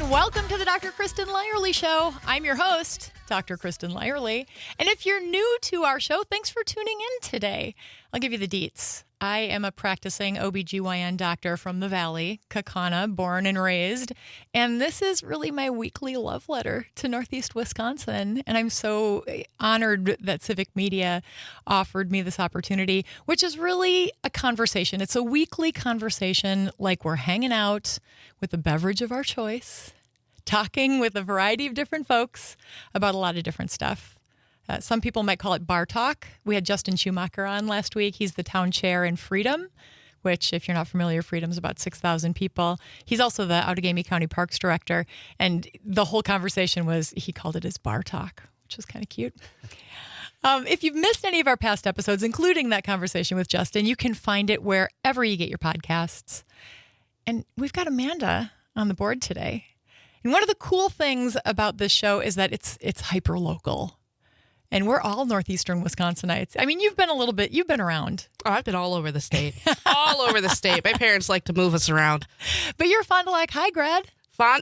Welcome to the Dr. Kristin Lyerly Show. I'm your host, Dr. Kristin Lyerly. And if you're new to our show, thanks for tuning in today. I'll give you the deets. I am a practicing OBGYN doctor from the Valley, Kaukauna, born and raised. And this is really my weekly love letter to Northeast Wisconsin. And I'm so honored that Civic Media offered me this opportunity, which is really a conversation. It's a weekly conversation like we're hanging out with a beverage of our choice, talking with a variety of different folks about a lot of different stuff. Some people might call it bar talk. We had Justin Schumacher on last week. He's the town chair in Freedom, which, if you're not familiar, Freedom's about 6,000 people. He's also the Outagamie County Parks Director. And the whole conversation was, he called it his bar talk, which was kind of cute. If you've missed any of our past episodes, including that conversation with Justin, you can find it wherever you get your podcasts. And we've got Amanda on the board today. And one of the cool things about this show is that it's hyper-local. And we're all northeastern Wisconsinites. I mean, you've been around. Oh, I've been all over the state. All over the state. My parents like to move us around. But you're Fond du Lac High grad.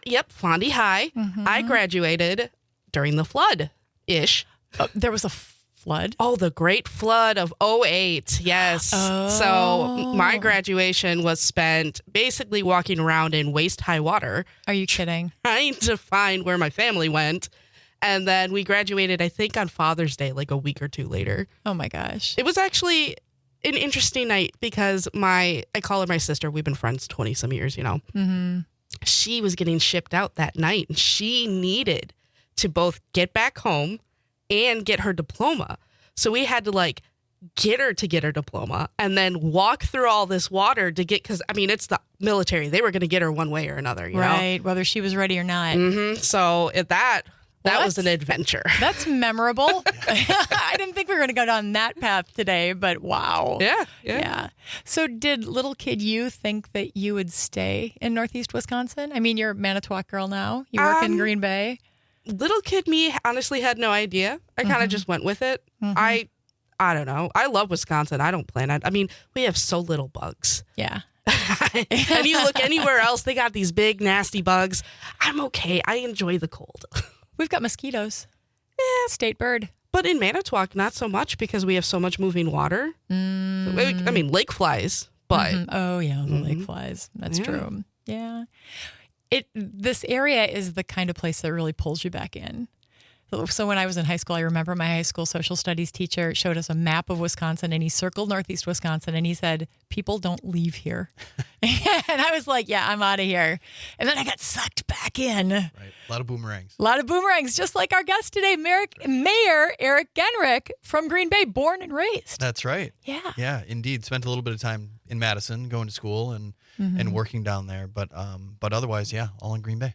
Yep, Fondy High. Mm-hmm. I graduated during the flood-ish. There was a flood? Oh, the great flood of '08. Yes. Oh. So my graduation was spent basically walking around in waist-high water. Are you kidding? Trying to find where my family went. And then we graduated, I think, on Father's Day, like a week or two later. Oh, my gosh. It was actually an interesting night because I call her my sister. We've been friends 20-some years, you know. Mm-hmm. She was getting shipped out that night, and she needed to both get back home and get her diploma. So we had to, get her diploma and then walk through all this water to get, because, I mean, it's the military. They were going to get her one way or another, you know? Right, whether she was ready or not. Mm-hmm. So that was an adventure. That's memorable. I didn't think we were going to go down that path today, but wow. Yeah. So did little kid you think that you would stay in Northeast Wisconsin? I mean, you're a Manitowoc girl now. You work in Green Bay. Little kid me honestly had no idea. I kind of just went with it. Mm-hmm. I don't know. I love Wisconsin. I don't plan on. I mean, we have so little bugs. Yeah. And you look anywhere else, they got these big, nasty bugs. I'm okay. I enjoy the cold. We've got mosquitoes. Yeah, state bird. But in Manitowoc, not so much because we have so much moving water. I mean, lake flies, but... Mm-hmm. Oh, yeah, the lake flies. That's true. Yeah. This area is the kind of place that really pulls you back in. So when I was in high school, I remember my high school social studies teacher showed us a map of Wisconsin, and he circled Northeast Wisconsin, and he said, people don't leave here. And I was like, yeah, I'm out of here. And then I got sucked back in. Right. A lot of boomerangs. A lot of boomerangs, just like our guest today, Mayor Eric Genrich from Green Bay, born and raised. That's right. Yeah. Yeah, indeed. Spent a little bit of time in Madison, going to school and working down there. But otherwise, yeah, all in Green Bay.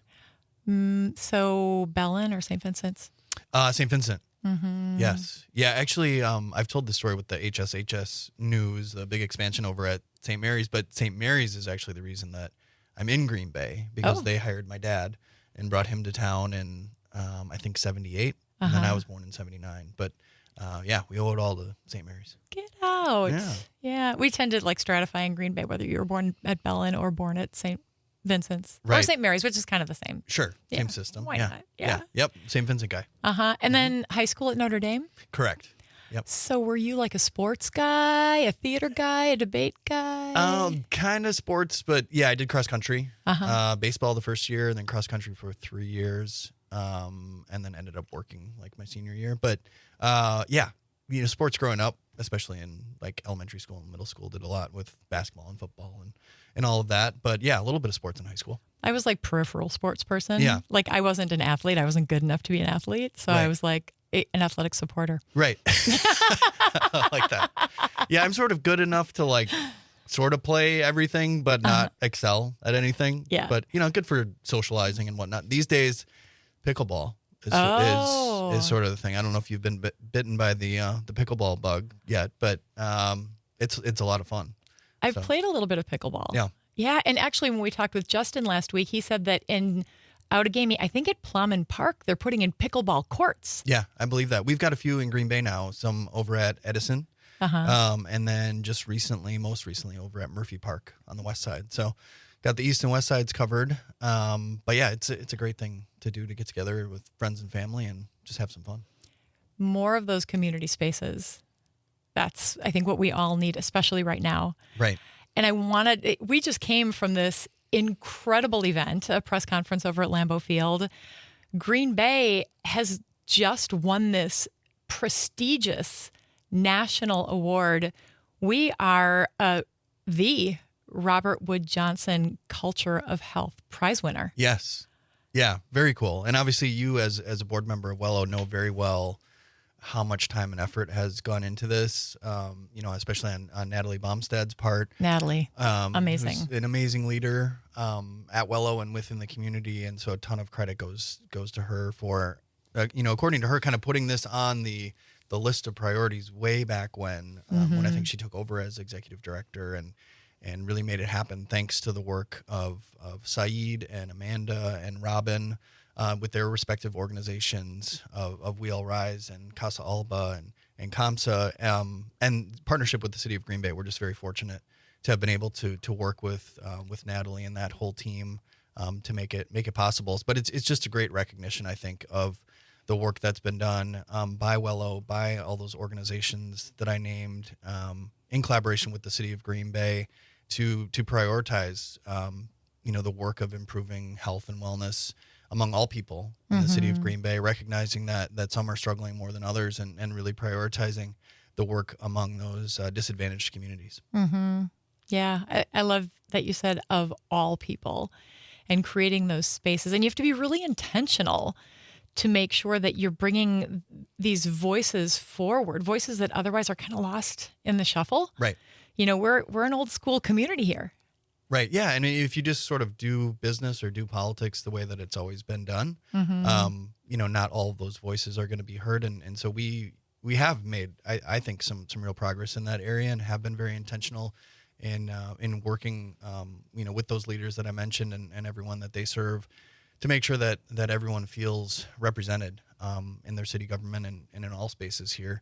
So Bellin or St. Vincent's? St. Vincent. Mm-hmm. Yes. Yeah, actually, I've told this story with the HSHS News, the big expansion over at St. Mary's, but St. Mary's is actually the reason that I'm in Green Bay because they hired my dad and brought him to town in, I think, 78, and then I was born in 79. But, yeah, we owe it all to St. Mary's. Get out. Yeah. We tend to stratify in Green Bay, whether you were born at Bellin or born at St. Vincent's or St. Mary's, which is kind of the same. Sure. Same system. Why not? Yeah. Yep. St. Vincent guy. And then high school at Notre Dame? Correct. Yep. So were you like a sports guy, a theater guy, a debate guy? Kind of sports, but yeah, I did cross country. Baseball the first year, and then cross country for 3 years, and then ended up working my senior year. But yeah, sports growing up, especially in elementary school and middle school, did a lot with basketball and football and all of that. But yeah, a little bit of sports in high school. I was peripheral sports person. Yeah. I wasn't an athlete. I wasn't good enough to be an athlete. So I was an athletic supporter. Right. I like that. Yeah, I'm sort of good enough to sort of play everything, but not excel at anything. Yeah. But, good for socializing and whatnot. These days, pickleball is sort of the thing. I don't know if you've been bitten by the pickleball bug yet, but it's a lot of fun. I've played a little bit of pickleball. Yeah. Yeah, and actually when we talked with Justin last week, he said that in Outagamie, I think at Plum Park, they're putting in pickleball courts. Yeah, I believe that. We've got a few in Green Bay now, some over at Edison, and then most recently over at Murphy Park on the west side. So got the east and west sides covered. But yeah, it's a great thing to do, to get together with friends and family and just have some fun. More of those community spaces. That's, I think, what we all need, especially right now. Right. And we just came from this incredible event, a press conference over at Lambeau Field. Green Bay has just won this prestigious national award. We are the Robert Wood Johnson Culture of Health Prize winner. Yes. Yeah, very cool. And obviously you as a board member of Wello know very well how much time and effort has gone into this, especially on Natalie Baumstad's part. Natalie, amazing. Who's an amazing leader at Wello and within the community. And so a ton of credit goes to her for, according to her, kind of putting this on the list of priorities way back when I think she took over as executive director and really made it happen thanks to the work of Saeed and Amanda and Robin with their respective organizations of We All Rise and Casa Alba and CAMSA and partnership with the city of Green Bay. We're just very fortunate to have been able to work with Natalie and that whole team to make it possible. But it's just a great recognition, I think, of the work that's been done by Wello, by all those organizations that I named, in collaboration with the city of Green Bay, to prioritize, the work of improving health and wellness among all people in the city of Green Bay, recognizing that some are struggling more than others, and really prioritizing the work among those disadvantaged communities. Mm-hmm. Yeah, I love that you said of all people, and creating those spaces. And you have to be really intentional to make sure that you're bringing these voices forward, voices that otherwise are kind of lost in the shuffle. Right. We're an old school community here. Right. Yeah. And if you just sort of do business or do politics the way that it's always been done, not all of those voices are going to be heard. And so we have made, I think, some real progress in that area, and have been very intentional in working, with those leaders that I mentioned and everyone that they serve, to make sure that everyone feels represented in their city government and in all spaces here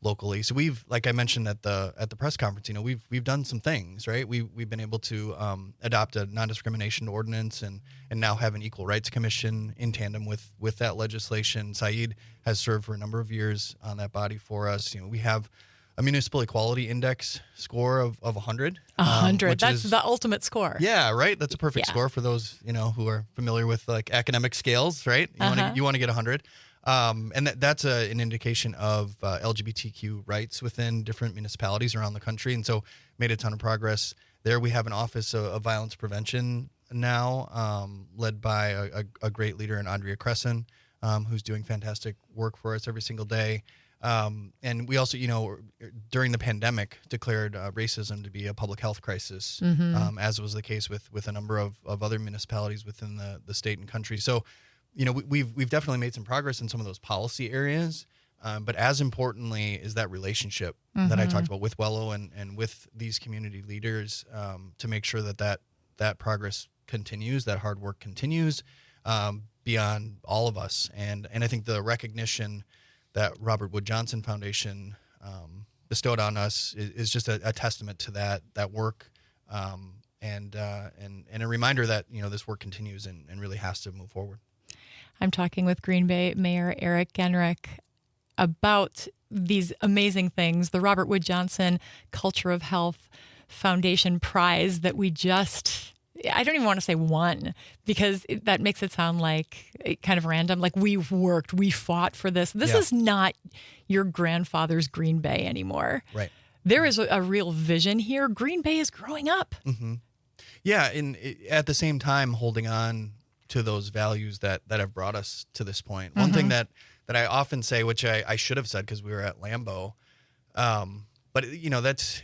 locally. So we've, like I mentioned at the press conference, we've done some things, right? We've been able to adopt a non-discrimination ordinance and now have an equal rights commission in tandem with that legislation. Saeed has served for a number of years on that body for us. We have a municipal equality index score of 100. 100. That's the ultimate score. Yeah, right. That's a perfect score for those, who are familiar with like academic scales, right? You want to get 100. And that's an indication of LGBTQ rights within different municipalities around the country. And so made a ton of progress there. We have an office of violence prevention now, led by a great leader in Andrea Crescent, who's doing fantastic work for us every single day. And we also, during the pandemic, declared racism to be a public health crisis, as was the case with a number of other municipalities within the state and country. So, we've definitely made some progress in some of those policy areas, but as importantly is that relationship that I talked about with Wello and with these community leaders, to make sure that progress continues, that hard work continues, beyond all of us. And I think the recognition that Robert Wood Johnson Foundation bestowed on us is just a testament to that work, and a reminder that this work continues and really has to move forward. I'm talking with Green Bay Mayor Eric Genrich about these amazing things, the Robert Wood Johnson Culture of Health Foundation Prize that we I don't even want to say won, because that makes it sound like kind of random. Like we fought for this. This is not your grandfather's Green Bay anymore. Right. There is a real vision here. Green Bay is growing up. Mm-hmm. Yeah. And at the same time, holding on to those values that have brought us to this point. One thing that I often say, which I should have said because we were at Lambeau, but that's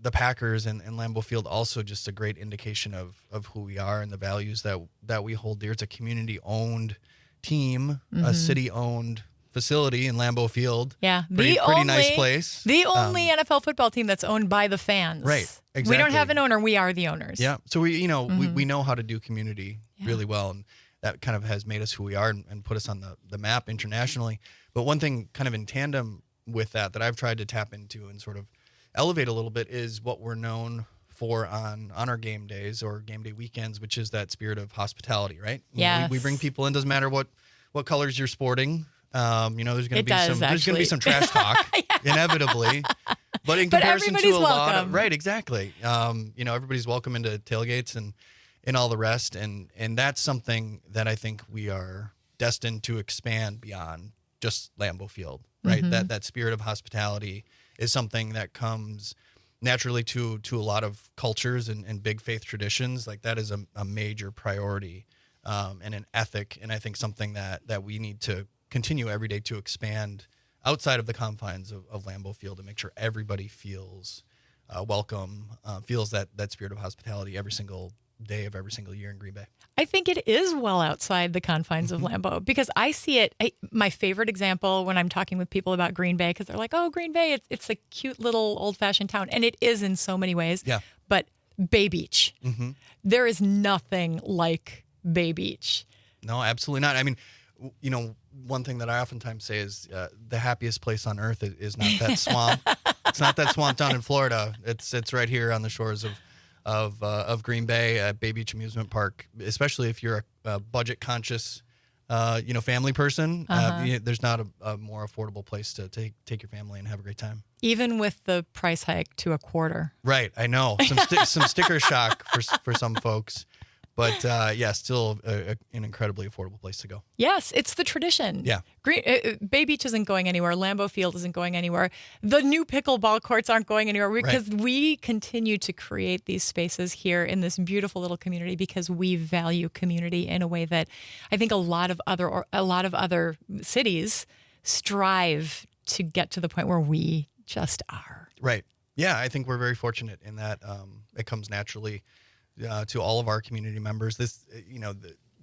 the Packers and Lambeau Field, also just a great indication of who we are and the values that we hold dear. It's a community-owned team, a city-owned facility in Lambeau Field. Yeah. Pretty nice place. The only NFL football team that's owned by the fans. Right. Exactly. We don't have an owner. We are the owners. Yeah. So we know how to do community really well. And that kind of has made us who we are and put us on the map internationally. But one thing kind of in tandem with that I've tried to tap into and sort of elevate a little bit is what we're known for on our game days or game day weekends, which is that spirit of hospitality, right? Yeah. We bring people in, doesn't matter what colors you're sporting. There's going to be some trash talk inevitably, but in comparison to a lot of, right, exactly. Everybody's welcome into tailgates and all the rest. And that's something that I think we are destined to expand beyond just Lambeau Field, right? Mm-hmm. That spirit of hospitality is something that comes naturally to a lot of cultures and big faith traditions. Like that is a major priority and an ethic. And I think something that we need to continue every day to expand outside of the confines of Lambeau Field to make sure everybody feels welcome, feels that spirit of hospitality every single day of every single year in Green Bay. I think it is well outside the confines of Lambeau because I see it. My favorite example when I'm talking with people about Green Bay, because they're like, oh, Green Bay, it's a cute little old-fashioned town. And it is in so many ways. Yeah. But Bay Beach, there is nothing like Bay Beach. No, absolutely not. I mean, one thing that I oftentimes say is the happiest place on earth is not that swamp. It's not that swamp down in Florida. It's right here on the shores of Green Bay at Bay Beach Amusement Park, especially if you're a budget conscious, family person. There's not a more affordable place to take your family and have a great time. Even with the price hike to $0.25. Right, I know some sticker shock for some folks. But still an incredibly affordable place to go. Yes, it's the tradition. Yeah. Bay Beach isn't going anywhere. Lambeau Field isn't going anywhere. The new pickleball courts aren't going anywhere because we continue to create these spaces here in this beautiful little community because we value community in a way that I think a lot of other cities strive to get to the point where we just are. Right. Yeah, I think we're very fortunate in that it comes naturally to all of our community members. This,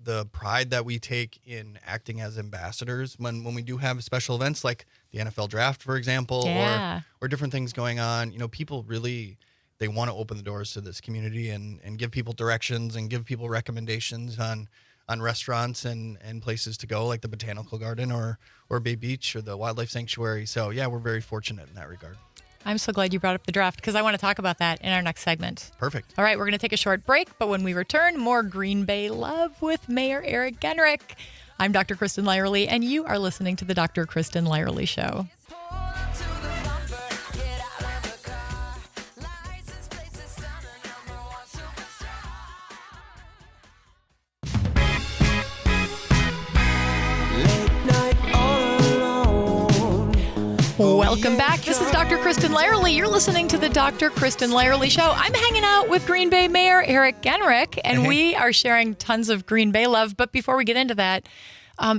the pride that we take in acting as ambassadors when we do have special events like the NFL draft, for example, or different things going on, people really, they want to open the doors to this community and give people directions and give people recommendations on restaurants and places to go like the Botanical Garden or Bay Beach or the Wildlife Sanctuary. So yeah, we're very fortunate in that regard. I'm so glad you brought up the draft because I want to talk about that in our next segment. Perfect. All right, we're going to take a short break, but when we return, more Green Bay love with Mayor Eric Genrich. I'm Dr. Kristin Lyerly, and you are listening to the Dr. Kristin Lyerly Show. Welcome back. This is Dr. Kristin Lyerly. You're listening to the Dr. Kristin Lyerly Show. I'm hanging out with Green Bay Mayor Eric Genrich, and we are sharing tons of Green Bay love. But before we get into that,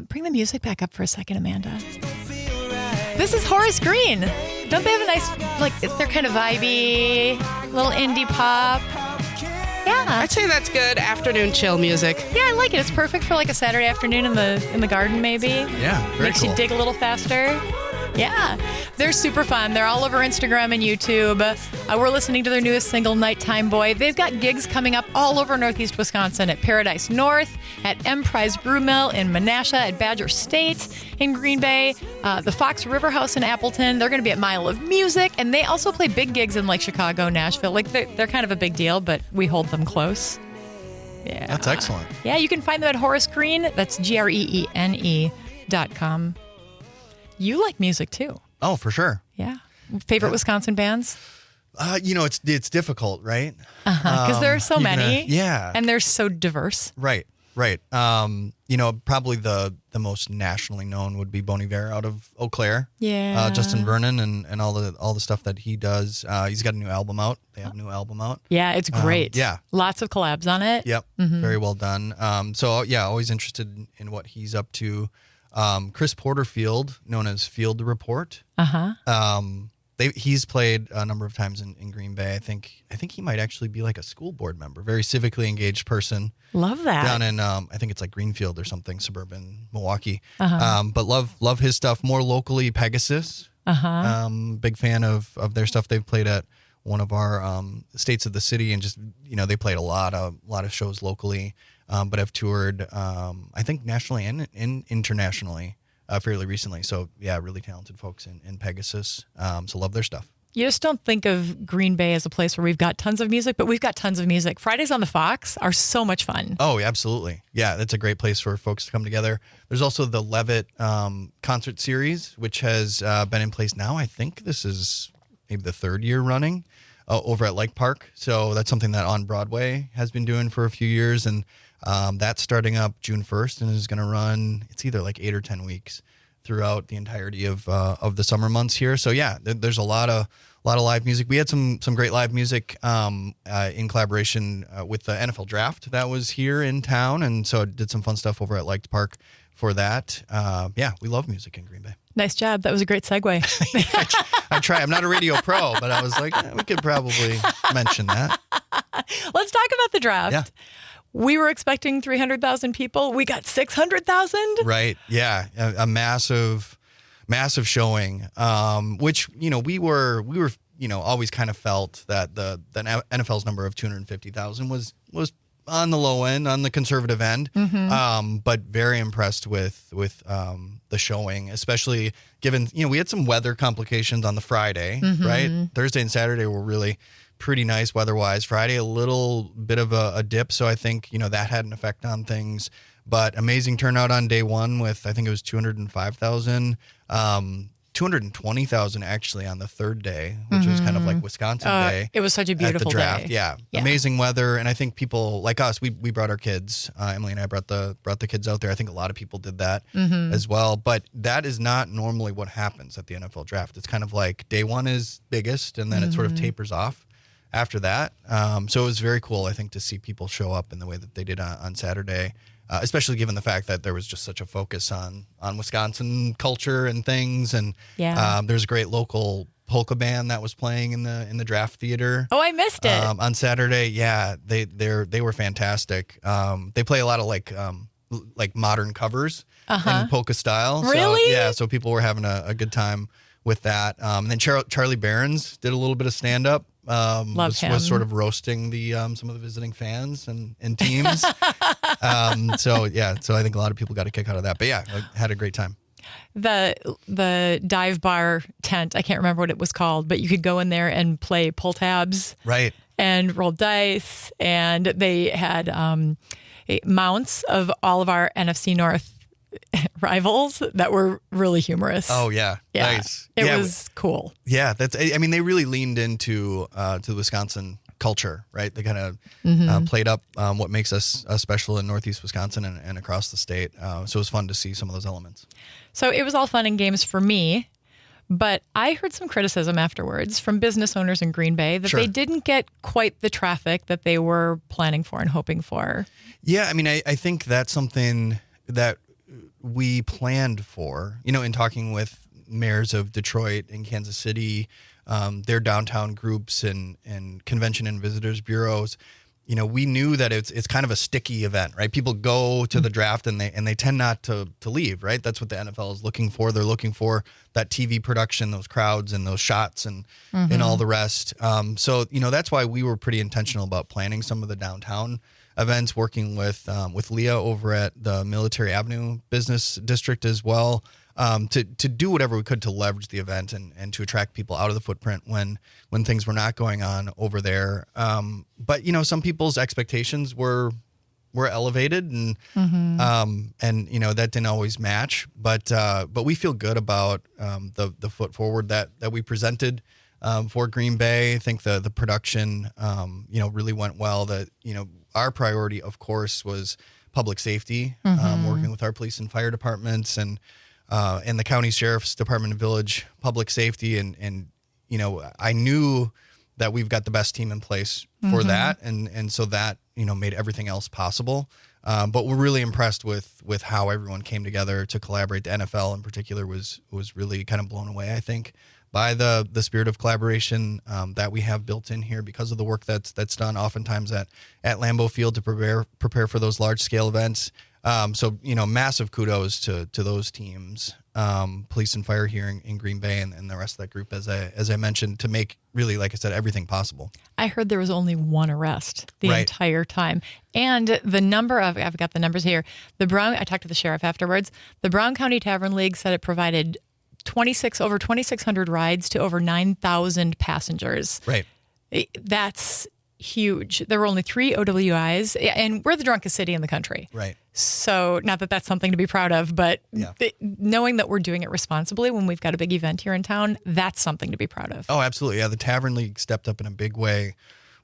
bring the music back up for a second, Amanda. This is Horace Green. Don't they have a nice, they're kind of vibey, little indie pop? Yeah. I'd say that's good afternoon chill music. Yeah, I like it. It's perfect for a Saturday afternoon in the garden, maybe. Yeah, very Makes cool. you dig a little faster. Yeah, they're super fun. They're all over Instagram and YouTube. We're listening to their newest single, Nighttime Boy. They've got gigs coming up all over Northeast Wisconsin at Paradise North, at Emprise Brew Mill in Menasha, at Badger State in Green Bay, the Fox River House in Appleton. They're going to be at Mile of Music, and they also play big gigs in Chicago, Nashville. They're kind of a big deal, but we hold them close. Yeah, that's excellent. Yeah, you can find them at Horace Green. That's GREENE.com. You like music too. Oh, for sure. Yeah. Favorite Wisconsin bands? It's difficult, right? Because there are so many. Yeah. And they're so diverse. Right. Probably the most nationally known would be Bon Iver out of Eau Claire. Yeah. Justin Vernon and all the stuff that he does. He's got a new album out. They have a new album out. Yeah, it's great. Yeah. Lots of collabs on it. Yep. Mm-hmm. Very well done. Always interested in what he's up to. Chris Porterfield, known as Field Report. he's played a number of times in Green Bay. I think he might actually be like a school board member, very civically engaged person. Love that. Down in I think it's like Greenfield or something, suburban Milwaukee. But love his stuff. More locally, Pegasus. Big fan of their stuff. They've played at one of our states of the city, and just they played a lot of shows locally, but have toured I think nationally and internationally fairly recently. So yeah, really talented folks in Pegasus. So love their stuff. You just don't think of Green Bay as a place where we've got tons of music, but we've got tons of music. Fridays on the Fox are so much fun. Oh, absolutely. Yeah, that's a great place for folks to come together. There's also the Levitt concert series, which has been in place now. I think this is maybe the 3rd year running over at Lake Park. So that's something that On Broadway has been doing for a few years. And that's starting up June 1st and is going to run, it's either like 8 or 10 weeks throughout the entirety of the summer months here. So yeah, there's a lot of live music. We had some great live music in collaboration with the NFL draft that was here in town, and so did some fun stuff over at Lake Park for that. Yeah, we love music in Green Bay. Nice job. That was a great segue. I try. I'm not a radio pro, but I was like, we could probably mention that. Let's talk about the draft. Yeah. We were expecting 300,000 people. We got 600,000. Right. Yeah. A massive showing, which, we were, always kind of felt that the NFL's number of 250,000 was on the low end, on the conservative end, but very impressed with the showing, especially given, we had some weather complications on the Friday, right? Thursday and Saturday were really pretty nice weather-wise. Friday, a little bit of a dip, so I think, that had an effect on things. But amazing turnout on day one with, I think it was 205,000, 220,000 actually on the 3rd day, which was kind of like Wisconsin Day. It was such a beautiful at the draft. day. Yeah. Amazing weather. And I think people like us, we brought our kids. Emily and I brought the kids out there. I think a lot of people did that as well. But that is not normally what happens at the NFL draft. It's kind of like day one is biggest, and then it sort of tapers off after that. So it was very cool, I think, to see people show up in the way that they did on Saturday. Especially given the fact that there was just such a focus on Wisconsin culture and things, and there's a great local polka band that was playing in the draft theater. Oh, I missed it on Saturday. Yeah, they were fantastic. They play a lot of like modern covers in polka style. Really? So people were having a good time with that. And then Charlie Barons did a little bit of stand up. Was sort of roasting the some of the visiting fans and teams. So I think a lot of people got a kick out of that. But yeah, I had a great time. The dive bar tent, I can't remember what it was called, but you could go in there and play pull tabs, right, and roll dice, and they had mounts of all of our NFC North rivals that were really humorous. Oh yeah. Nice. It was cool. Yeah, they really leaned into to the Wisconsin culture, right? They kind of played up what makes us special in Northeast Wisconsin and across the state. So it was fun to see some of those elements. So it was all fun and games for me, but I heard some criticism afterwards from business owners in Green Bay that they didn't get quite the traffic that they were planning for and hoping for. Yeah, I think that's something that we planned for, in talking with mayors of Detroit and Kansas City, their downtown groups and convention and visitors bureaus. We knew that it's kind of a sticky event, right? People go to the draft and they tend not to leave, right? That's what the NFL is looking for. They're looking for that TV production, those crowds and those shots and all the rest. So that's why we were pretty intentional about planning some of the downtown events, working with Leah over at the Military Avenue Business District as well, to do whatever we could to leverage the event and to attract people out of the footprint when things were not going on over there. But some people's expectations were elevated and that didn't always match. But we feel good about the foot forward that we presented for Green Bay. I think the production really went well. Our priority, of course, was public safety, working with our police and fire departments and the county sheriff's department and village public safety. And I knew that we've got the best team in place for that. And so that, made everything else possible. But we're really impressed with how everyone came together to collaborate. The NFL in particular was really kind of blown away, I think, by the spirit of collaboration that we have built in here because of the work that's done oftentimes at Lambeau Field to prepare for those large scale events. So, massive kudos to those teams, police and fire here in Green Bay and the rest of that group, as I mentioned, to make really, like I said, everything possible. I heard there was only one arrest the Right. entire time. And the number of, I've got the numbers here. I talked to the sheriff afterwards. The Brown County Tavern League said it provided over 2,600 rides to over 9,000 passengers. Right. That's huge. There were only 3 OWIs, and we're the drunkest city in the country. Right. So not that that's something to be proud of, but knowing that we're doing it responsibly when we've got a big event here in town, that's something to be proud of. Oh, absolutely. Yeah, the Tavern League stepped up in a big way,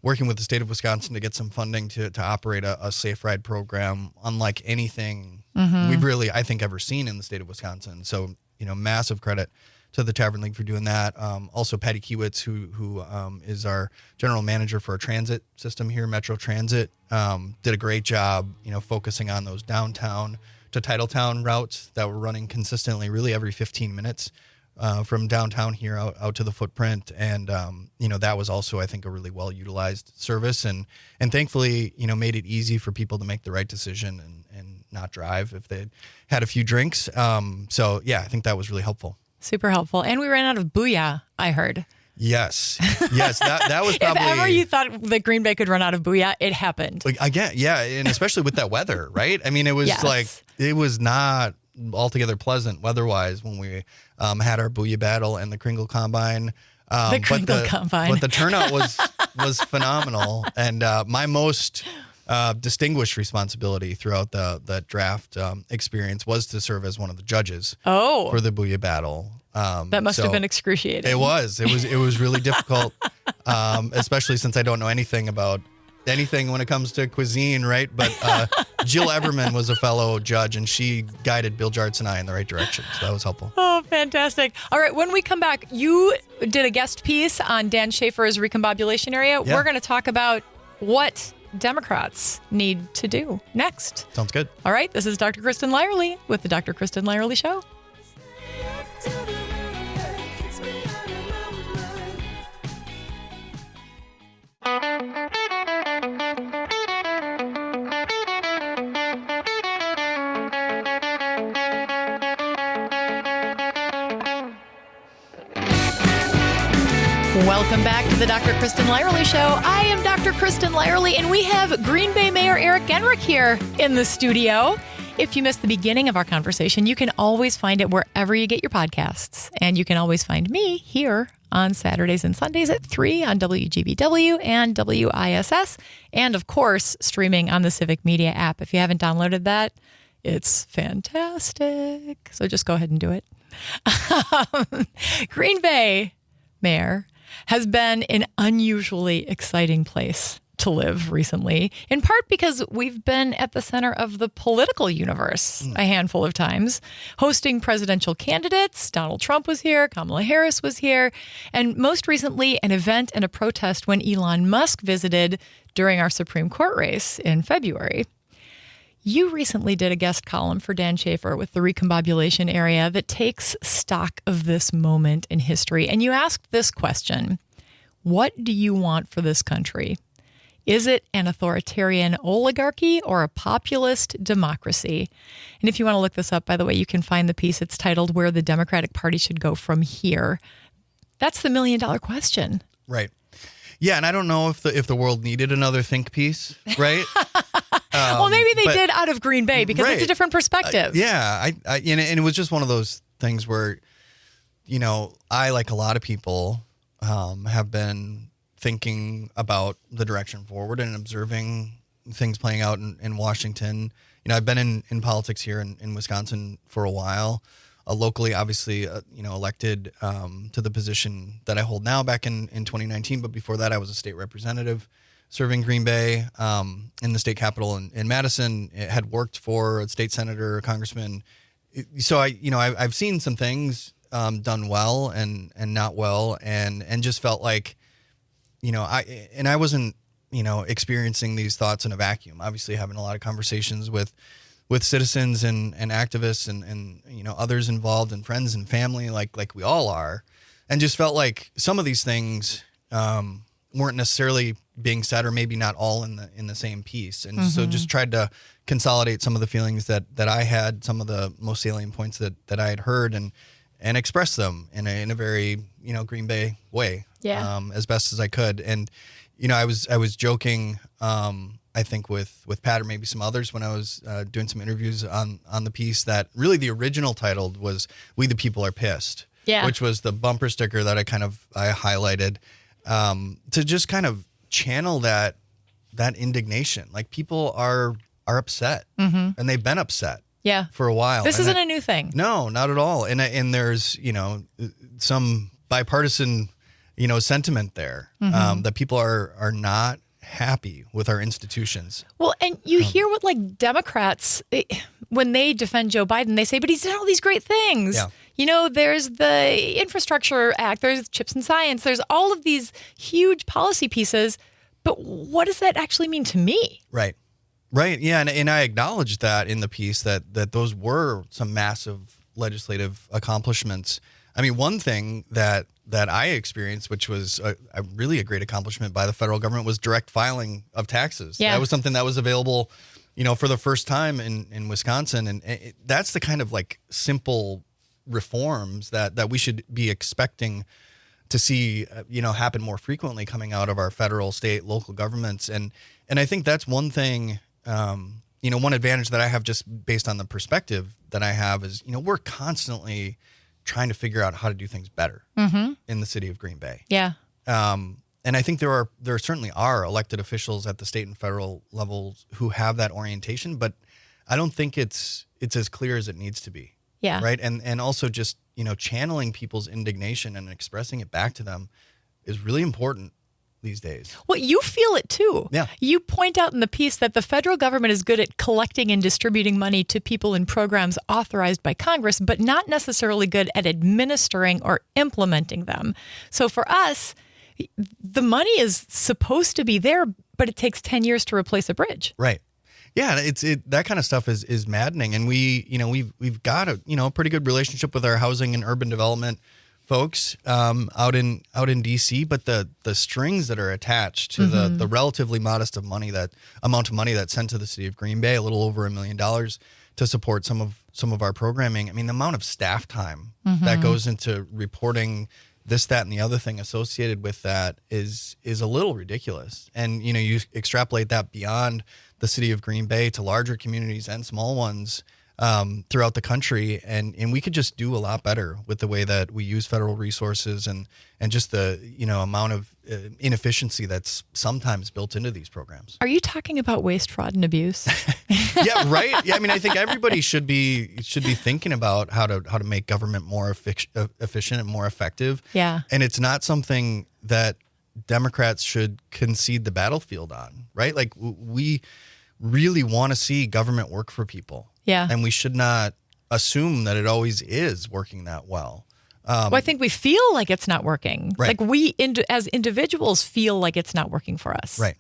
working with the state of Wisconsin to get some funding to operate a safe ride program unlike anything we've really, I think, ever seen in the state of Wisconsin. So, massive credit to the Tavern League for doing that. Also, Patty Kiewitz, who is our general manager for our transit system here, Metro Transit, did a great job, focusing on those downtown to Titletown routes that were running consistently, really every 15 minutes from downtown here out to the footprint. And, that was also, I think, a really well-utilized service and thankfully, made it easy for people to make the right decision and not drive if they had a few drinks. So, yeah, I think that was really helpful. Super helpful. And we ran out of Booyah, I heard. Yes. That was probably. If ever you thought that Green Bay could run out of Booyah, it happened. Again, yeah, and especially with that weather, right? I mean, it was it was not altogether pleasant weather-wise when we had our Booyah battle and the Kringle Combine. Combine. But the turnout was phenomenal, and my most distinguished responsibility throughout the draft experience was to serve as one of the judges for the Booyah battle. That must have been excruciating. It was really difficult, especially since I don't know anything about anything when it comes to cuisine, right? But Jill Everman was a fellow judge, and she guided Bill Jartz and I in the right direction. So that was helpful. Oh, fantastic. All right, when we come back, you did a guest piece on Dan Schaefer's recombobulation area. Yeah. We're going to talk about what Democrats need to do next. Sounds good. All right, this is Dr. Kristin Lyerly with the Dr. Kristin Lyerly Show. Welcome back to the Dr. Kristin Lyerly Show. I am Dr. Kristin Lyerly, and we have Green Bay Mayor Eric Genrich here in the studio. If you missed the beginning of our conversation, you can always find it wherever you get your podcasts. And you can always find me here on Saturdays and Sundays at 3 on WGBW and WISS. And, of course, streaming on the Civic Media app. If you haven't downloaded that, it's fantastic. So just go ahead and do it. Green Bay Mayor has been an unusually exciting place to live recently, in part because we've been at the center of the political universe a handful of times, hosting presidential candidates. Donald Trump was here, Kamala Harris was here, and most recently an event and a protest when Elon Musk visited during our Supreme Court race in February. You recently did a guest column for Dan Schaefer with the recombobulation area that takes stock of this moment in history. And you asked this question: what do you want for this country? Is it an authoritarian oligarchy or a populist democracy? And if you want to look this up, by the way, you can find the piece. It's titled "Where the Democratic Party Should Go From Here." That's the $1 million question. Right. Yeah, and I don't know if the world needed another think pice, right? Well, maybe they did out of Green Bay because it's a different perspective. Yeah, and it was just one of those things where, I, like a lot of people, have been thinking about the direction forward and observing things playing out in Washington. I've been in politics here in Wisconsin for a while. Locally, obviously, elected to the position that I hold now back in 2019. But before that, I was a state representative serving Green Bay in the state capitol in Madison. It had worked for a state senator, a congressman. So I've seen some things done well and not well, and just felt like, I wasn't, experiencing these thoughts in a vacuum. Obviously, having a lot of conversations with citizens and activists and others involved and friends and family like we all are. and just felt like some of these things weren't necessarily being said, or maybe not all in the same piece. And so just tried to consolidate some of the feelings that I had, some of the most salient points that I had heard, and express them in a very, Green Bay way, as best as I could. And, I was joking, I think with Pat or maybe some others when I was doing some interviews on the piece, that really the original title was "We the People Are Pissed," which was the bumper sticker that I highlighted to just kind of channel that indignation. Like, people are upset, and they've been upset for a while. This isn't a new thing. No, not at all. And there's, some bipartisan, sentiment there, that people are not happy with our institutions. Well, and you hear what Democrats, when they defend Joe Biden, they say, but he's done all these great things. Yeah. There's the Infrastructure Act, there's CHIPS and Science, there's all of these huge policy pieces. But what does that actually mean to me? Right. Yeah. And I acknowledged that in the piece, that those were some massive legislative accomplishments. I mean, one thing that I experienced, which was a really great accomplishment by the federal government, was direct filing of taxes. Yeah. That was something that was available, for the first time in Wisconsin. And that's the kind of simple reforms that we should be expecting to see, happen more frequently coming out of our federal, state, local governments. And I think that's one thing, one advantage that I have just based on the perspective that I have is, we're constantly trying to figure out how to do things better in the city of Green Bay. Yeah. And I think there certainly are elected officials at the state and federal levels who have that orientation, but I don't think it's as clear as it needs to be. Yeah. Right. And also just, channeling people's indignation and expressing it back to them is really important these days. Well, you feel it too. Yeah. You point out in the piece that the federal government is good at collecting and distributing money to people in programs authorized by Congress, but not necessarily good at administering or implementing them. So for us, the money is supposed to be there, but it takes 10 years to replace a bridge. Right. Yeah, that kind of stuff is maddening, and we've got a pretty good relationship with our housing and urban development folks out in DC, but the strings that are attached to the relatively modest amount of money that's sent to the city of Green Bay, a little over $1 million to support some of our programming. I mean, the amount of staff time that goes into reporting this, that, and the other thing associated with that is a little ridiculous. And you extrapolate that beyond the city of Green Bay to larger communities and small ones throughout the country, and we could just do a lot better with the way that we use federal resources and just the amount of inefficiency that's sometimes built into these programs. Are you talking about waste, fraud, and abuse? Yeah, right. Yeah, I mean, I think everybody should be thinking about how to make government more efficient and more effective. Yeah, and it's not something that Democrats should concede the battlefield on, right? Like, we really want to see government work for people. Yeah. And we should not assume that it always is working that well. Well, I think we feel like it's not working. Right. Like we, as individuals, feel like it's not working for us. Right.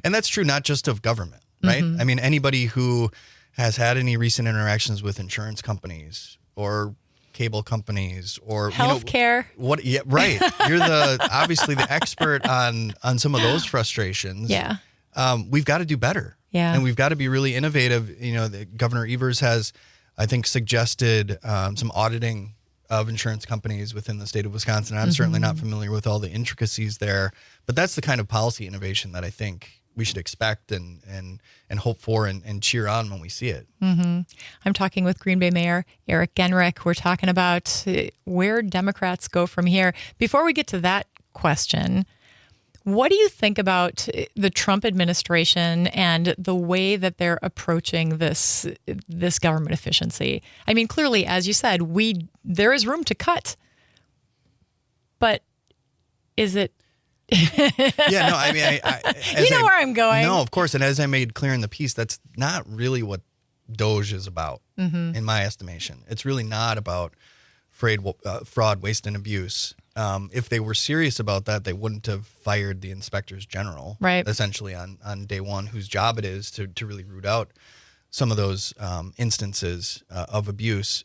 And that's true not just of government, right? I mean, anybody who has had any recent interactions with insurance companies or cable companies or healthcare. Yeah, right. You're obviously the expert on some of those frustrations. Yeah. We've got to do better. Yeah. And we've got to be really innovative. Governor Evers has, I think, suggested some auditing of insurance companies within the state of Wisconsin. I'm certainly not familiar with all the intricacies there, but that's the kind of policy innovation that I think we should expect and hope for and cheer on when we see it. I'm talking with Green Bay Mayor Eric Genrich. We're talking about where Democrats go from here. Before we get to that question, what do you think about the Trump administration and the way that they're approaching this government efficiency? I mean, clearly, as you said, there is room to cut, but is it? Yeah, no, I mean, where I'm going. No, of course, and as I made clear in the piece, that's not really what DOGE is about, in my estimation. It's really not about fraud, waste, and abuse. If they were serious about that, they wouldn't have fired the inspectors general, right? Essentially on day one, whose job it is to really root out some of those instances of abuse.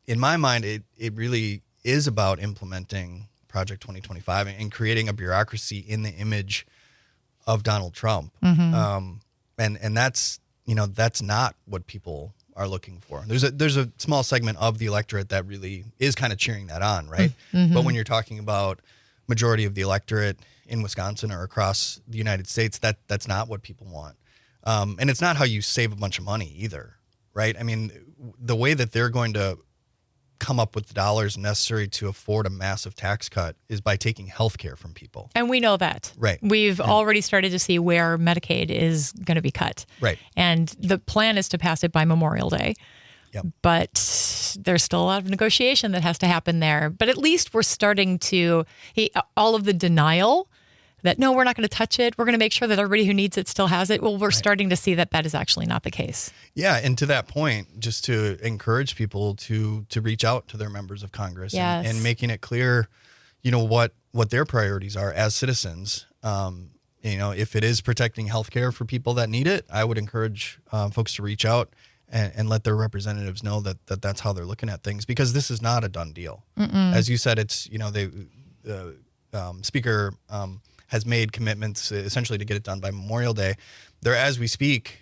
In my mind, it really is about implementing Project 2025 and creating a bureaucracy in the image of Donald Trump. And that's, that's not what people are looking for. There's a small segment of the electorate that really is kind of cheering that on, right? But when you're talking about majority of the electorate in Wisconsin or across the United States, that's not what people want. And it's not how you save a bunch of money either, right? I mean, the way that they're going to come up with the dollars necessary to afford a massive tax cut is by taking health care from people. And we know that. Right. We've already started to see where Medicaid is going to be cut. Right. And the plan is to pass it by Memorial Day. Yep. But there's still a lot of negotiation that has to happen there. But at least we're starting to, all of the denial that, no, we're not going to touch it. We're going to make sure that everybody who needs it still has it. Well, we're starting to see that is actually not the case. Yeah. And to that point, just to encourage people to reach out to their members of Congress and making it clear, what their priorities are as citizens. If it is protecting healthcare for people that need it, I would encourage folks to reach out and let their representatives know that's how they're looking at things, because this is not a done deal. As you said, it's, the speaker has made commitments essentially to get it done by Memorial Day. They're, as we speak,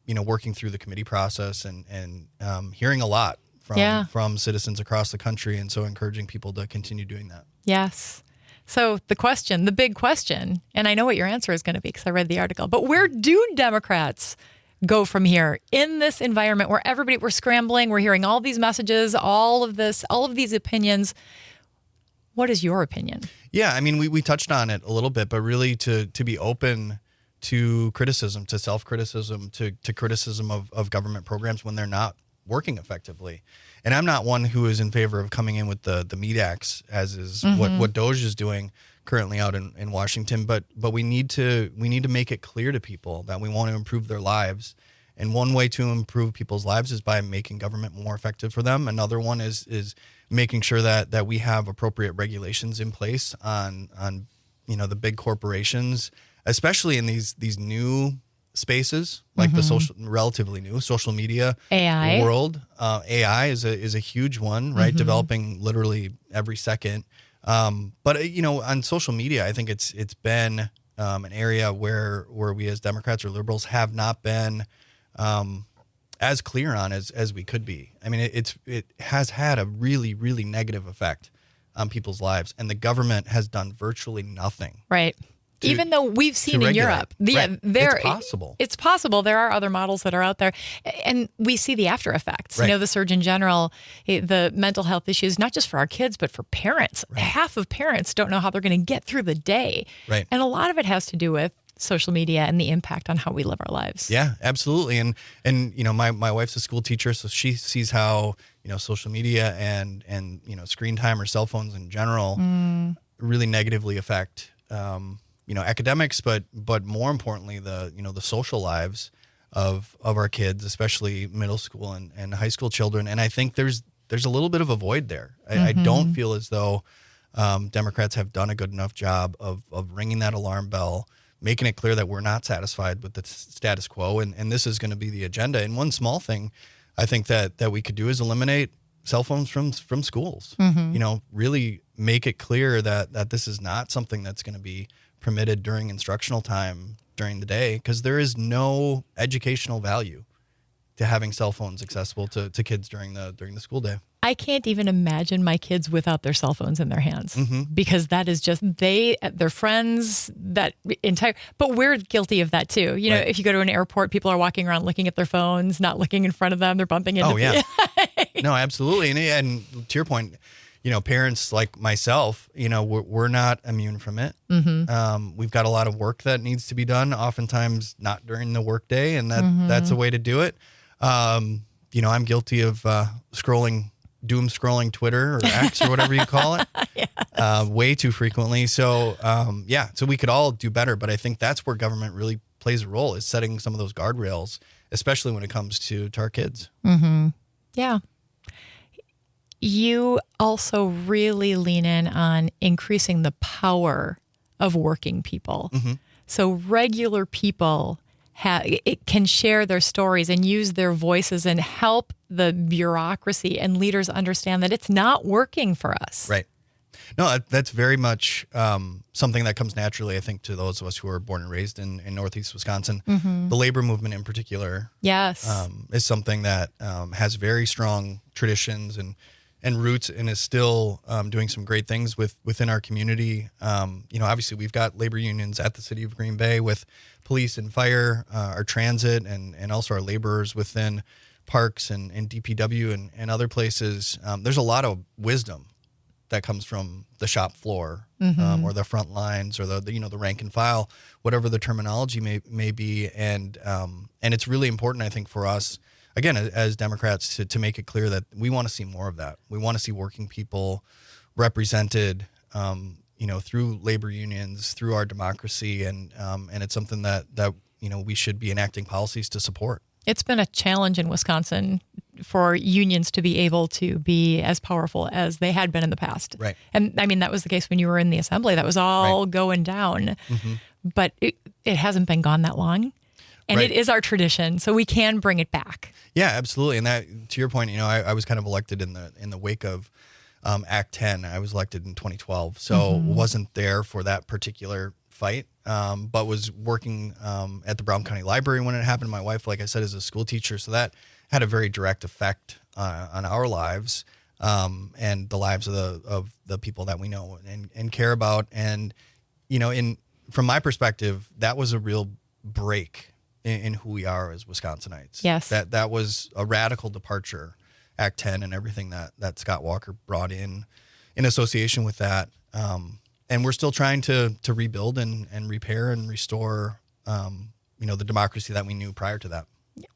working through the committee process and hearing a lot from citizens across the country. And so encouraging people to continue doing that. Yes. So the big question, and I know what your answer is going to be because I read the article, but where do Democrats go from here in this environment where we're scrambling, we're hearing all these messages, all of these opinions? What is your opinion? Yeah, I mean, we touched on it a little bit, but really to be open to criticism, to self-criticism, to criticism of government programs when they're not working effectively. And I'm not one who is in favor of coming in with the meat axe, as is what DOJ is doing currently out in Washington. But we need to make it clear to people that we want to improve their lives. And one way to improve people's lives is by making government more effective for them. Another one is making sure that we have appropriate regulations in place on the big corporations, especially in these new spaces like the relatively new social media AI world. AI is a huge one, right? Developing literally every second. But on social media, I think it's been an area where we as Democrats or liberals have not been as clear on as we could be. I mean, it has had a really, really negative effect on people's lives, and the government has done virtually nothing. Right. Even though we've seen in Europe, it's possible. It's possible. There are other models that are out there, and we see the after effects. Right. The Surgeon General, the mental health issues, not just for our kids, but for parents. Right. Half of parents don't know how they're going to get through the day. Right. And a lot of it has to do with social media and the impact on how we live our lives. Yeah, absolutely. And my wife's a school teacher, so she sees how, social media and screen time or cell phones in general really negatively affect academics, but more importantly, the social lives of our kids, especially middle school and high school children. And I think there's a little bit of a void there. I don't feel as though Democrats have done a good enough job of ringing that alarm bell, making it clear that we're not satisfied with the status quo, and this is going to be the agenda. And one small thing I think that we could do is eliminate cell phones from schools. Really make it clear that this is not something that's going to be permitted during instructional time during the day, because there is no educational value to having cell phones accessible to kids during the school day. I can't even imagine my kids without their cell phones in their hands, because that is just their friends, but we're guilty of that too. Right. If you go to an airport, people are walking around looking at their phones, not looking in front of them. They're bumping into. Oh yeah, no, absolutely. And to your point, parents like myself, we're not immune from it. We've got a lot of work that needs to be done, oftentimes not during the workday, and that's a way to do it. I'm guilty of doom scrolling Twitter or X or whatever you call it, way too frequently. So, so we could all do better. But I think that's where government really plays a role, is setting some of those guardrails, especially when it comes to our kids. Yeah. You also really lean in on increasing the power of working people. So regular people can share their stories and use their voices and help the bureaucracy and leaders understand that it's not working for us. Right. No, that's very much something that comes naturally, I think, to those of us who are born and raised in Northeast Wisconsin. The labor movement in particular, Yes. is something that has very strong traditions and roots, and is still doing some great things within our community. Obviously, we've got labor unions at the city of Green Bay with police and fire, our transit, and also our laborers within parks and DPW and other places. There's a lot of wisdom that comes from the shop floor, or the front lines, or the rank and file, whatever the terminology may be, and it's really important, I think, for us, again, as Democrats, to make it clear that we want to see more of that. We want to see working people represented, through labor unions, through our democracy, and it's something that we should be enacting policies to support. It's been a challenge in Wisconsin for unions to be able to be as powerful as they had been in the past. Right. And I mean, that was the case when you were in the assembly. That was all going down. But it hasn't been gone that long. And it is our tradition, so we can bring it back. Yeah, absolutely. And that, to your point, I was kind of elected in the wake of Act 10. I was elected in 2012, so wasn't there for that particular fight, but was working at the Brown County Library when it happened. My wife, like I said, is a school teacher, so that had a very direct effect on our lives, and the lives of the people that we know and care about. And from my perspective, that was a real break in who we are as Wisconsinites. Yes. That was a radical departure, Act 10 and everything that Scott Walker brought in association with that. And we're still trying to rebuild and repair and restore, the democracy that we knew prior to that.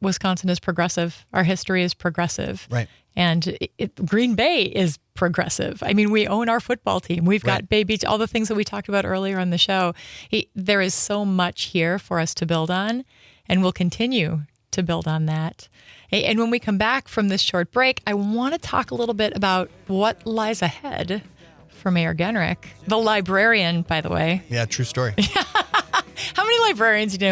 Wisconsin is progressive. Our history is progressive. Right. And Green Bay is progressive. I mean, we own our football team. We've got Bay Beach, all the things that we talked about earlier on the show. There is so much here for us to build on, and we'll continue to build on that. And when we come back from this short break, I want to talk a little bit about what lies ahead for Mayor Genrich, the librarian, by the way. Yeah, true story. How many librarians do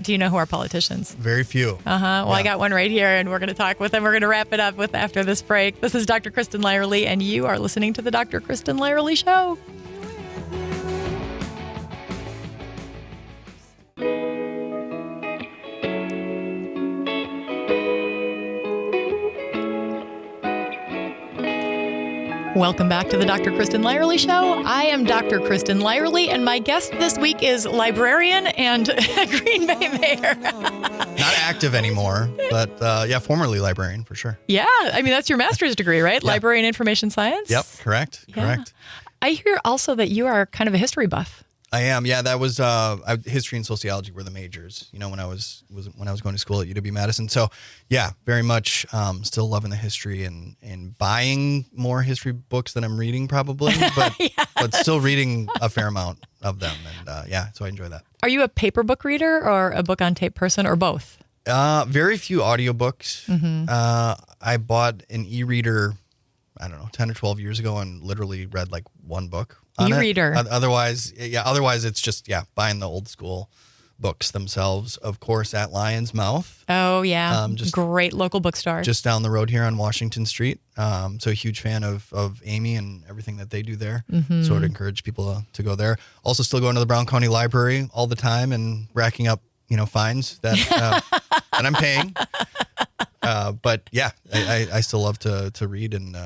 you know who are politicians? Very few. Well, yeah. I got one right here, and we're going to talk with him. We're going to wrap it up with after this break. This is Dr. Kristin Lyerly, and you are listening to the Dr. Kristin Lyerly Show. Welcome back to the Dr. Kristin Lyerly Show. I am Dr. Kristin Lyerly, and my guest this week is librarian and Green Bay mayor. Not active anymore, but formerly librarian for sure. Yeah, I mean, that's your master's degree, right? Yeah. Library and Information Science? Yep, correct. I hear also that you are kind of a history buff. I am. Yeah, that was history and sociology were the majors. When I was going to school at UW-Madison. So, yeah, very much still loving the history and buying more history books than I'm reading probably, but Yes. but still reading a fair amount of them. And so I enjoy that. Are you a paper book reader or a book on tape person, or both? Very few audiobooks. I bought an e-reader, I don't know, 10 or 12 years ago, and literally read like one book. E-reader. Otherwise it's just, buying the old school books themselves, of course, at Lion's Mouth. Oh, yeah. Just great local bookstore. Just down the road here on Washington Street. So a huge fan of Amy and everything that they do there. So I'd encourage people to go there. Also still going to the Brown County Library all the time and racking up, fines that that I'm paying. But yeah, I still love to read and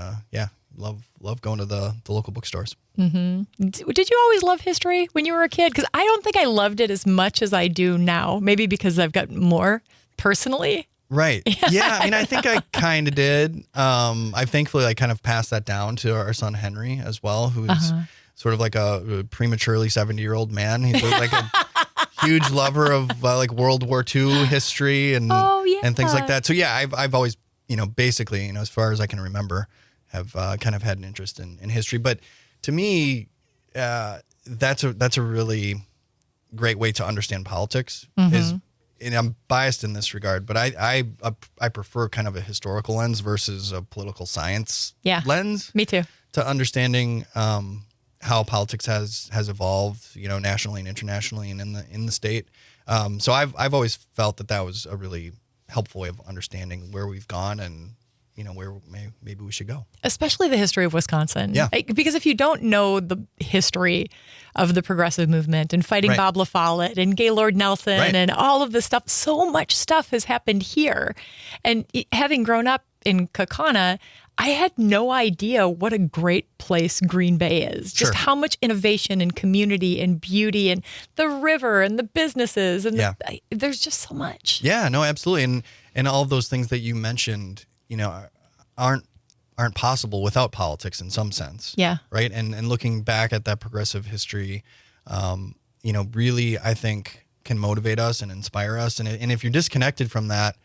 love going to the local bookstores. Did you always love history when you were a kid? Because I don't think I loved it as much as I do now. Maybe because I've got more personally. Right. Yeah. I mean, I think I kind of did. I thankfully kind of passed that down to our son Henry as well, who's sort of like a prematurely 70-year-old man. He's like a huge lover of like World War II history and things like that. So yeah, I've always, basically, as far as I can remember, have kind of had an interest in history. But to me, that's a really great way to understand politics. And I'm biased in this regard, but I prefer kind of a historical lens versus a political science lens. Me too. To understanding how politics has evolved, nationally and internationally and in the state. So I've always felt that was a really helpful way of understanding where we've gone and where maybe we should go. Especially the history of Wisconsin. Yeah. Because if you don't know the history of the progressive movement and fighting Right. Bob La Follette and Gaylord Nelson Right. and all of this stuff, so much stuff has happened here. And having grown up in Kaukauna, I had no idea what a great place Green Bay is. Just Sure. how much innovation and community and beauty and the river and the businesses. And Yeah. there's just so much. Yeah, no, absolutely. And all of those things that you mentioned, aren't possible without politics in some sense. Yeah. Right. And looking back at that progressive history, really, I think can motivate us and inspire us. And if you're disconnected from that,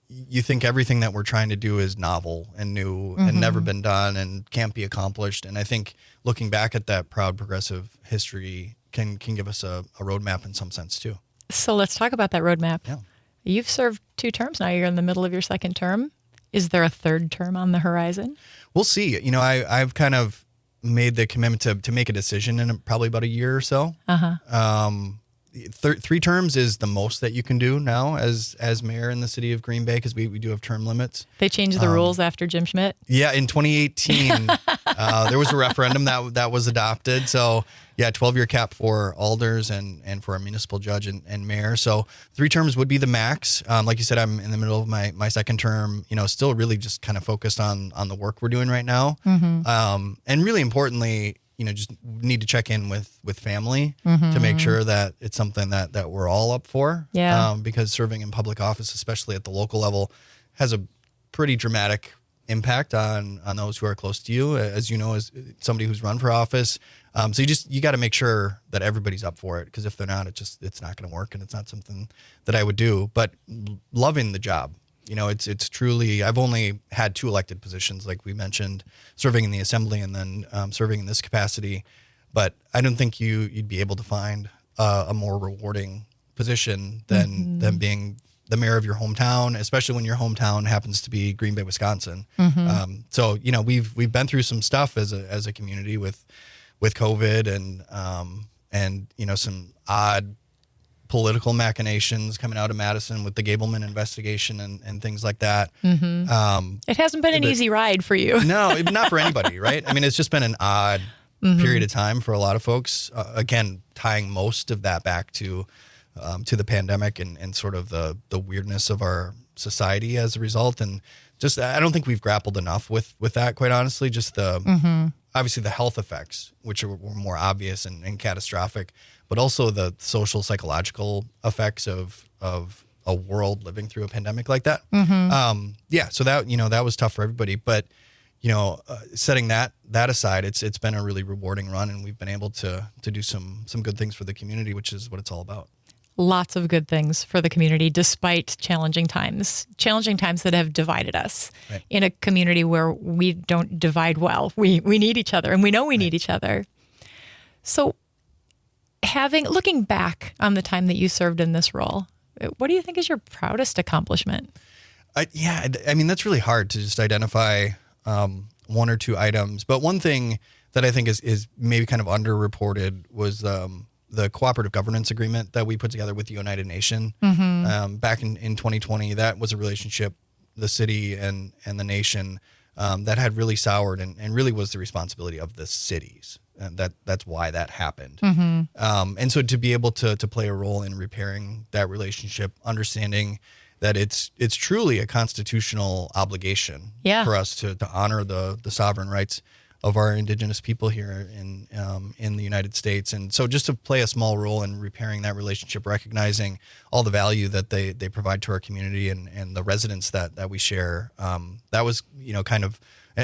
you think everything that we're trying to do is novel and new and never been done and can't be accomplished. And I think looking back at that proud progressive history can give us a roadmap in some sense too. So let's talk about that roadmap. Yeah. You've served 2 terms now. You're in the middle of your 2nd term. Is there a 3rd term on the horizon? We'll see. I've kind of made the commitment to make a decision in probably about a year or so. 3 terms is the most that you can do now as mayor in the city of Green Bay, because we do have term limits. They changed the rules after Jim Schmidt. Yeah, in 2018, there was a referendum that was adopted. So, 12-year cap for alders and for a municipal judge and mayor. So 3 terms would be the max. Like you said, I'm in the middle of my 2nd term, still really just kind of focused on the work we're doing right now. And really importantly, just need to check in with family to make sure that it's something that we're all up for. Yeah. Because serving in public office, especially at the local level, has a pretty dramatic impact on those who are close to you, as you know, as somebody who's run for office. So you got to make sure that everybody's up for it, because if they're not, it's not going to work, and it's not something that I would do. But loving the job. It's truly, I've only had 2 elected positions, like we mentioned, serving in the assembly and then serving in this capacity. But I don't think you'd be able to find a more rewarding position than being the mayor of your hometown, especially when your hometown happens to be Green Bay, Wisconsin. So, we've been through some stuff as a community with COVID and some odd political machinations coming out of Madison with the Gableman investigation and things like that. It hasn't been an easy ride for you. No, not for anybody, right? I mean, it's just been an odd period of time for a lot of folks. Again, tying most of that back to the pandemic and sort of the weirdness of our society as a result. And just, I don't think we've grappled enough with that, quite honestly. Just obviously the health effects, which were more obvious and catastrophic, but also the social, psychological effects of a world living through a pandemic like that. So that was tough for everybody. But setting that aside, it's been a really rewarding run, and we've been able to do some good things for the community, which is what it's all about. Lots of good things for the community, despite challenging times that have divided us in a community where we don't divide well. We need each other, and we know we need each other. So looking back on the time that you served in this role, what do you think is your proudest accomplishment? I mean, that's really hard to just identify 1 or 2 items. But one thing that I think is maybe kind of underreported was the cooperative governance agreement that we put together with the United Nations back in 2020. That was a relationship, the city and the nation, that had really soured and really was the responsibility of the cities. And that's why that happened. And so to be able to play a role in repairing that relationship, understanding that it's truly a constitutional obligation for us to honor the sovereign rights of our indigenous people here in the United States. And so just to play a small role in repairing that relationship, recognizing all the value that they provide to our community and the residents that we share, that was, kind of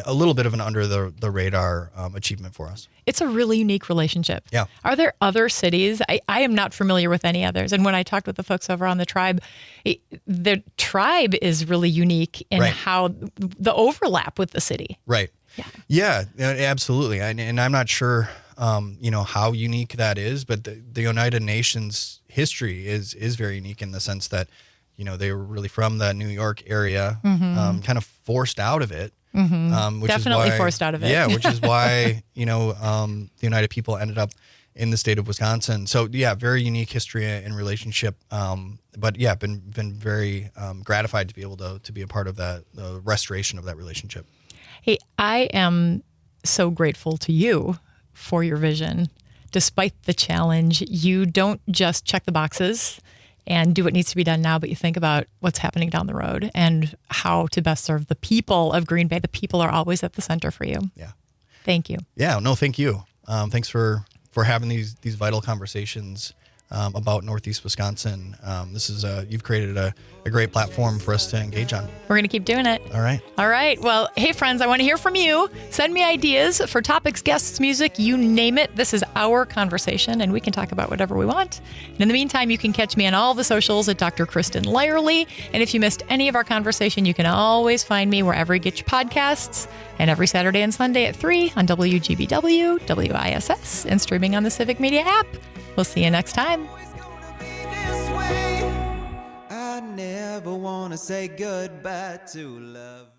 a little bit of an under the radar achievement for us. It's a really unique relationship. Yeah. Are there other cities? I am not familiar with any others. And when I talked with the folks over on the tribe, the tribe is really unique in how the overlap with the city. Right. Yeah, absolutely. And I'm not sure, how unique that is, but the United Nations history is very unique in the sense that, they were really from the New York area, kind of forced out of it. Which Definitely is why, forced out of it. Yeah, which is why, the United People ended up in the state of Wisconsin. So yeah, very unique history and relationship. But yeah, been very gratified to be able to be a part of the restoration of that relationship. Hey, I am so grateful to you for your vision. Despite the challenge, you don't just check the boxes and do what needs to be done now, but you think about what's happening down the road and how to best serve the people of Green Bay. The people are always at the center for you. Yeah. Thank you. Yeah, no, thank you. Thanks for having these vital conversations about Northeast Wisconsin. This is you've created a great platform for us to engage on. We're going to keep doing it. All right. All right. Well, hey, friends, I want to hear from you. Send me ideas for topics, guests, music, you name it. This is our conversation, and we can talk about whatever we want. And in the meantime, you can catch me on all the socials at Dr. Kristin Lyerly. And if you missed any of our conversation, you can always find me wherever you get your podcasts, and every Saturday and Sunday at 3 on WGBW, WISS, and streaming on the Civic Media app. We'll see you next time. I never want to say goodbye to love.